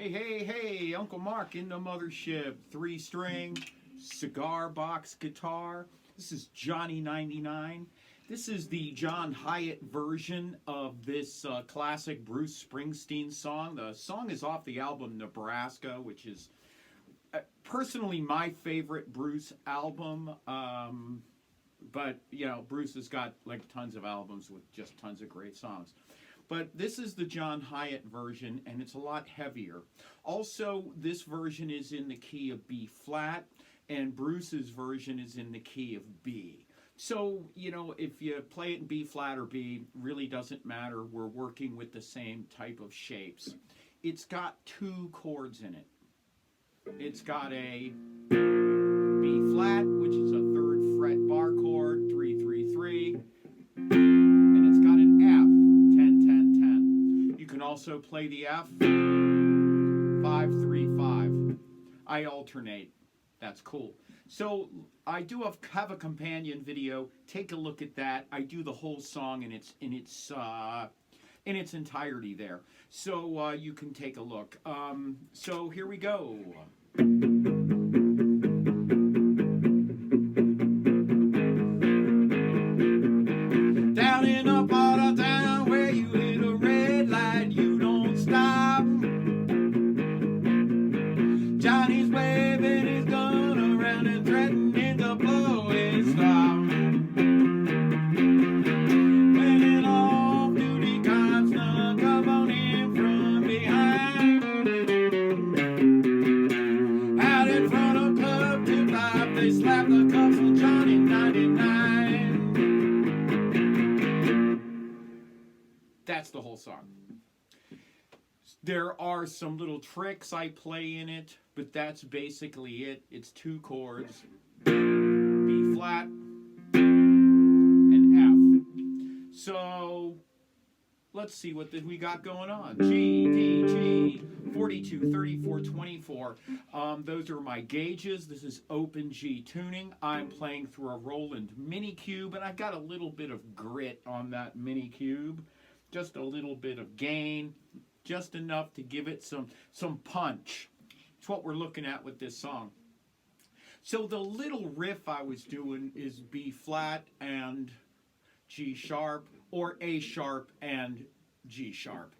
Hey, hey, hey, Uncle Mark in the mothership. 3-string, cigar box guitar. This is Johnny 99. This is the John Hyatt version of this classic Bruce Springsteen song. The song is off the album Nebraska, which is personally my favorite Bruce album. But, you know, Bruce has got like tons of albums with just tons of great songs. But this is the John Hyatt version, and it's a lot heavier. Also, this version is in the key of B flat, and Bruce's version is in the key of B. So, you know, if you play it in B flat or B, really doesn't matter. We're working with the same type of shapes. It's got 2 chords in it. It's got a B flat, which is a 3rd fret bar chord, 3, 3, 3. And it's got an F, 10, 10, 10. You can also play the F, 5, 3, 5. I alternate. That's cool. So I do have a companion video. Take a look at that. I do the whole song in its entirety there. So you can take a look. So here we go. Down in a part of town where you hit a red light, you don't stop. Johnny's waving his gun around and threatening to blow his stop. When an off-duty cop snuck up on him from behind, out in front of Club Tip Top, they slapped the cuffs of Johnny 99. That's the whole song. There are some little tricks I play in it, but that's basically it. It's 2 chords, B flat and F. So let's see what we got going on. G, D, G, 42, 34, 24. Those are my gauges. This is open G tuning. I'm playing through a Roland mini cube, and I've got a little bit of grit on that mini cube. Just a little bit of gain, just enough to give it some punch. It's what we're looking at with this song. So the little riff I was doing is B flat and G sharp, or A sharp and G sharp,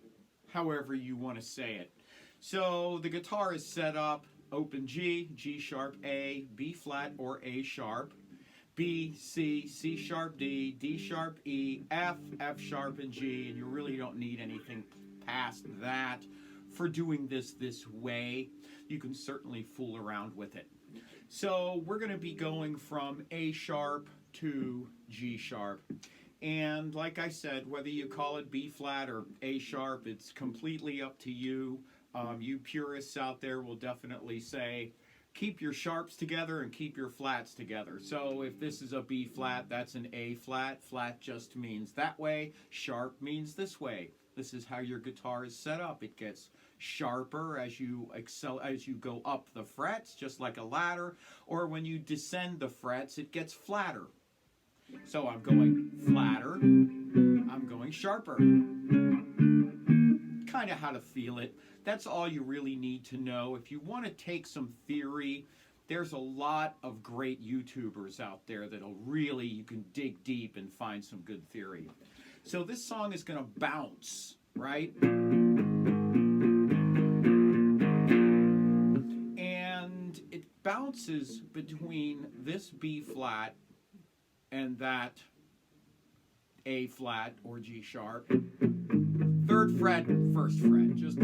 however you want to say it. So the guitar is set up open G, G sharp, A, B flat or A sharp, B, C, C sharp, D, D sharp, E, F, F sharp, and G, and you really don't need anything past that for doing this way. You can certainly fool around with it. So we're going to be going from A sharp to G sharp. And like I said, whether you call it B flat or A sharp, it's completely up to you. You purists out there will definitely say, keep your sharps together and keep your flats together. So if this is a B flat, that's an A flat. Flat just means that way. Sharp means this way. This is how your guitar is set up. It gets sharper as you go up the frets, just like a ladder. Or when you descend the frets, it gets flatter. So I'm going flatter. I'm going sharper. Kind of how to feel it. That's all you really need to know. If you want to take some theory, there's a lot of great YouTubers out there that'll really, you can dig deep and find some good theory. So this song is going to bounce, right? And it bounces between this B flat and that A flat or G sharp. 3rd fret, 1st fret. Just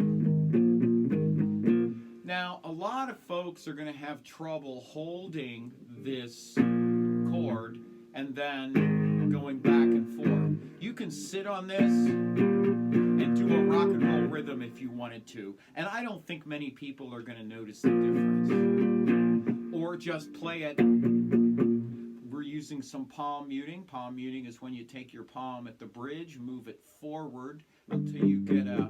now, a lot of folks are going to have trouble holding this chord and then going back and forth. You can sit on this and do a rock and roll rhythm if you wanted to. And I don't think many people are going to notice the difference. Or just play it. We're using some palm muting. Palm muting is when you take your palm at the bridge, move it forward until you get a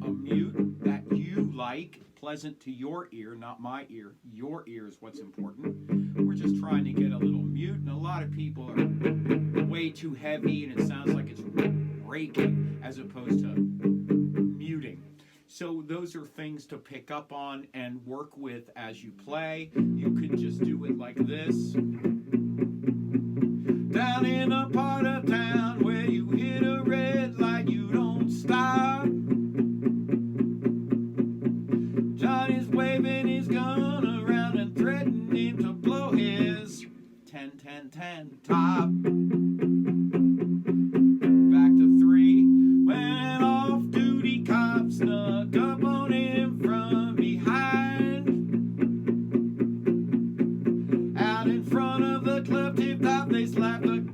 mute that you like, pleasant to your ear, not my ear. Your ear is what's important. We're just trying to get a little mute, and a lot of people are way too heavy, and it sounds like it's raking as opposed to muting. So those are things to pick up on and work with as you play. You can just do it like this. Down in a part of town where you hit a red light, you don't stop. Johnny's waving his gun around and threatening to blow his 10-10-10 top. Back to 3. When an off-duty cop snuck up on him from behind, out in front of the club tip top, they slapped a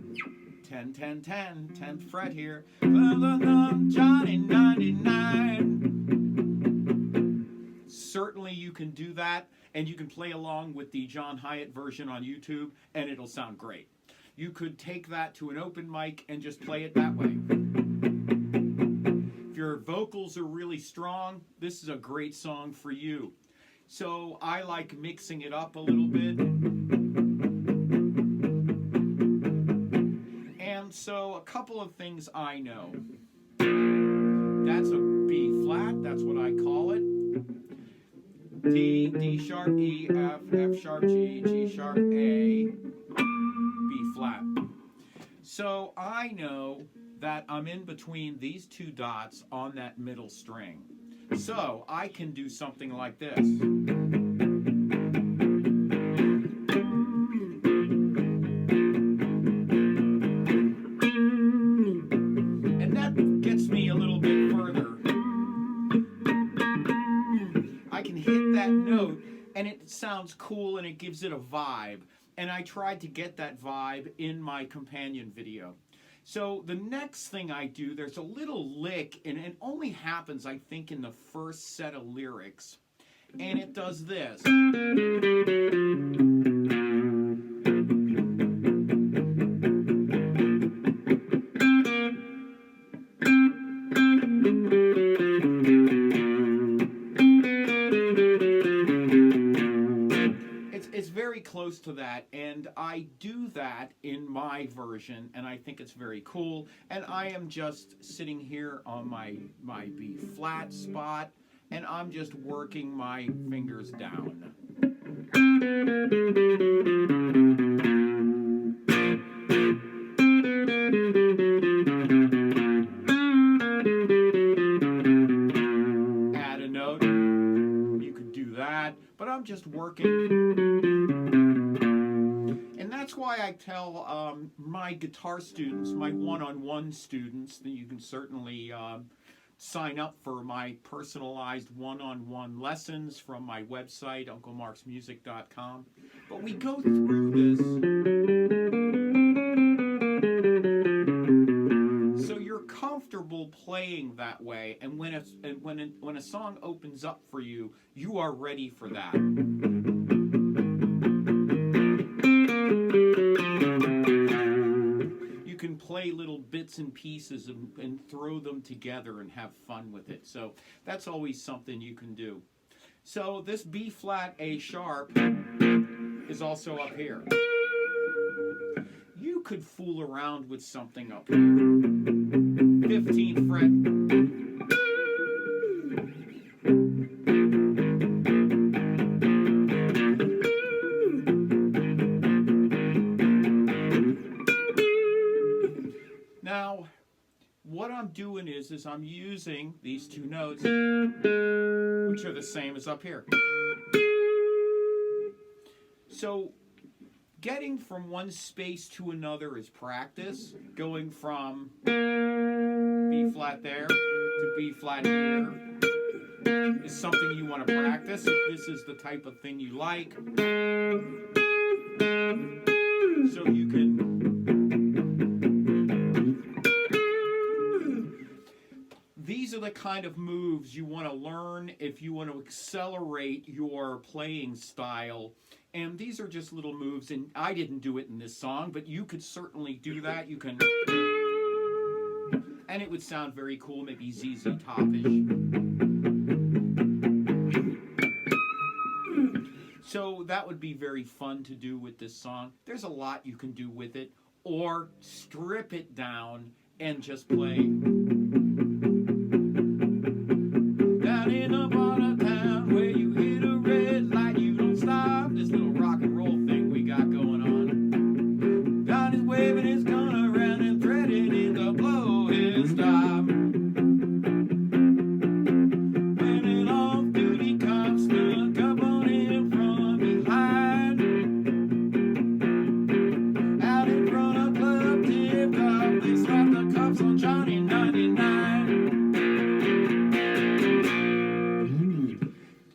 10-10-10, 10th fret here. Johnny 99. Certainly you can do that, and you can play along with the John Hyatt version on YouTube, and it'll sound great. You could take that to an open mic and just play it that way. If your vocals are really strong, this is a great song for you. So I like mixing it up a little bit. And so a couple of things I know. That's a B flat, that's what I call it. D, D sharp, E, F, F sharp, G, G sharp, A, B flat. So I know that I'm in between these two dots on that middle string. So I can do something like this. And that gets me a little bit further. I can hit that note and it sounds cool and it gives it a vibe. And I tried to get that vibe in my companion video. So the next thing I do, there's a little lick, and it only happens, I think, in the first set of lyrics. And it does this. It's very close to that, and I do that in my version, and I think it's very cool. And I am just sitting here on my B flat spot, and I'm just working my fingers down. Add a note. You could do that, but I'm just working. That's why I tell my guitar students, my one-on-one students, that you can certainly sign up for my personalized one-on-one lessons from my website, unclemarksmusic.com. But we go through this so you're comfortable playing that way, and when a song opens up for you, you are ready for that. You can play little bits and pieces and throw them together and have fun with it. So that's always something you can do. So this B flat A sharp is also up here. You could fool around with something up here. 15th fret. Now, what I'm doing is I'm using these two notes, which are the same as up here. So, getting from one space to another is practice. Going from B flat there to B flat here is something you want to practice if this is the type of thing you like. So you can... These are the kind of moves you want to learn if you want to accelerate your playing style. And these are just little moves, and I didn't do it in this song, but you could certainly do that. You can... And it would sound very cool, maybe ZZ Top-ish. So that would be very fun to do with this song. There's a lot you can do with it, or strip it down and just play. Down always gone around and threatening to blow his top. When an off-duty cop snuck up on him from behind, out in front of Club Tip Top, they slapped the cuffs on Johnny 99.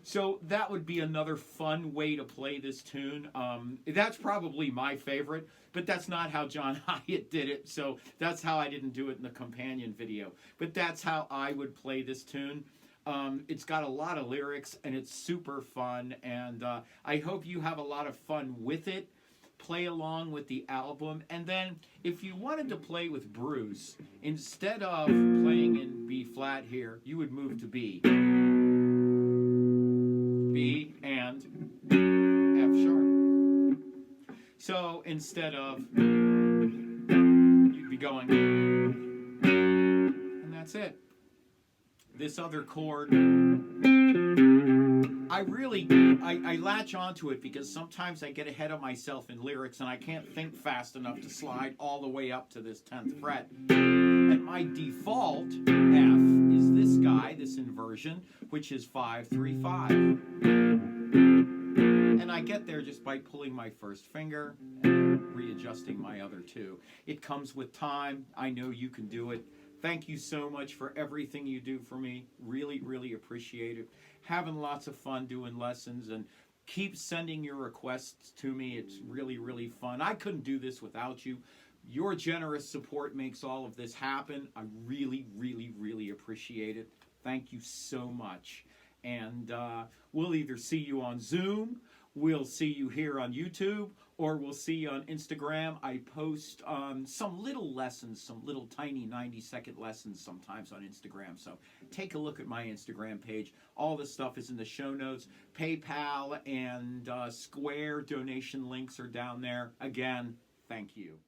So that would be another fun way to play this tune. That's probably my favorite, but that's not how John Hyatt did it, so that's how I didn't do it in the companion video. But that's how I would play this tune. It's got a lot of lyrics, and it's super fun, and I hope you have a lot of fun with it. Play along with the album, and then if you wanted to play with Bruce, instead of playing in B flat here, you would move to B. B and F sharp. So instead of, you'd be going, and that's it. This other chord, I latch onto it because sometimes I get ahead of myself in lyrics and I can't think fast enough to slide all the way up to this 10th fret. And my default F is this guy, this inversion, which is 5, 3, 5. And I get there just by pulling my first finger and readjusting my other two. It comes with time. I know you can do it. Thank you so much for everything you do for me. Really, really appreciate it. Having lots of fun doing lessons, and keep sending your requests to me. It's really, really fun. I couldn't do this without you. Your generous support makes all of this happen. I really, really, really appreciate it. Thank you so much. And we'll either see you on Zoom, we'll see you here on YouTube, or we'll see you on Instagram. I post some little lessons, some little tiny 90-second lessons sometimes on Instagram. So take a look at my Instagram page. All the stuff is in the show notes. PayPal and Square donation links are down there. Again, thank you.